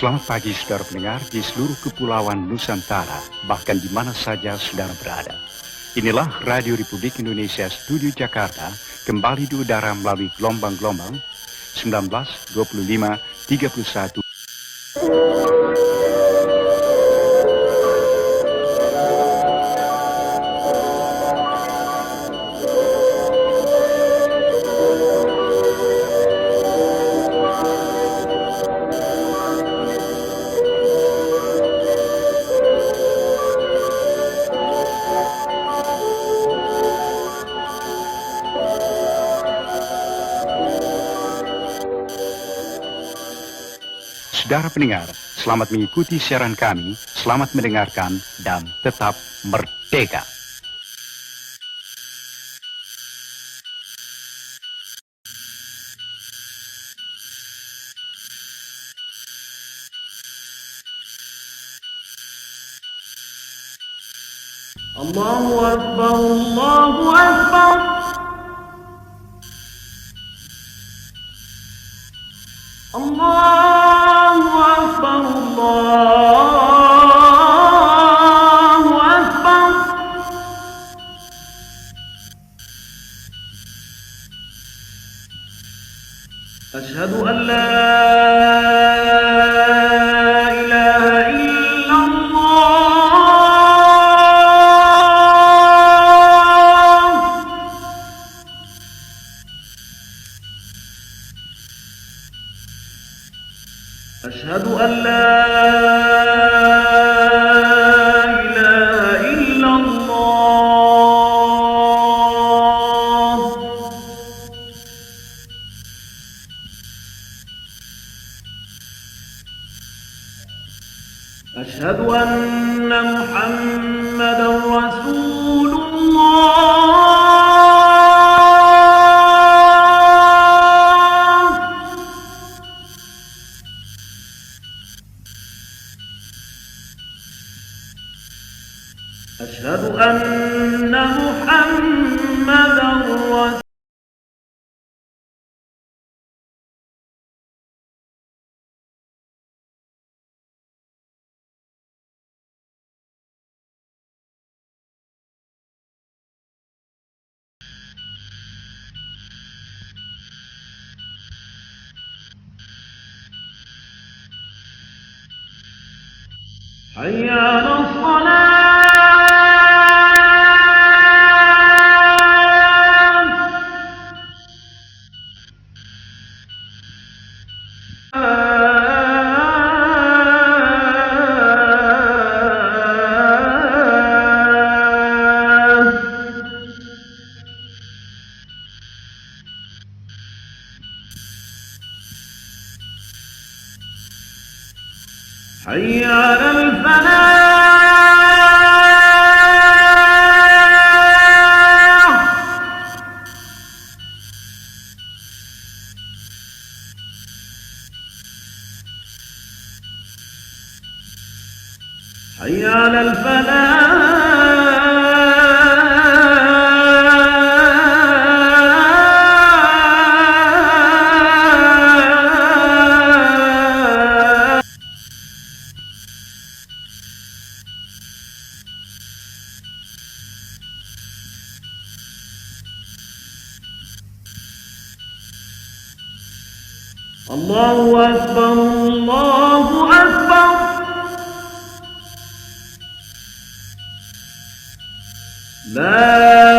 Selamat pagi saudara pendengar di seluruh kepulauan Nusantara, bahkan di mana saja saudara berada. Inilah Radio Republik Indonesia Studio Jakarta, kembali di udara melalui gelombang-gelombang 19, 25, 31. Saudara pendengar, selamat mengikuti siaran kami, selamat mendengarkan, dan tetap merdeka. Allahu Akbar, Allahu Akbar. Allahu Akbar, Allahu Akbar. Asyhadu an la ilaha illallah. Asyhadu an la ilaha illallah. Asyhadu anna Muhammadan Rasulullah. Asyhadu anna Muhammadan Rasulullah. Hayya 'alas shalah. حي على الفلاح. حي على الفلاح. Allahu Akbar, Allahu Akbar. La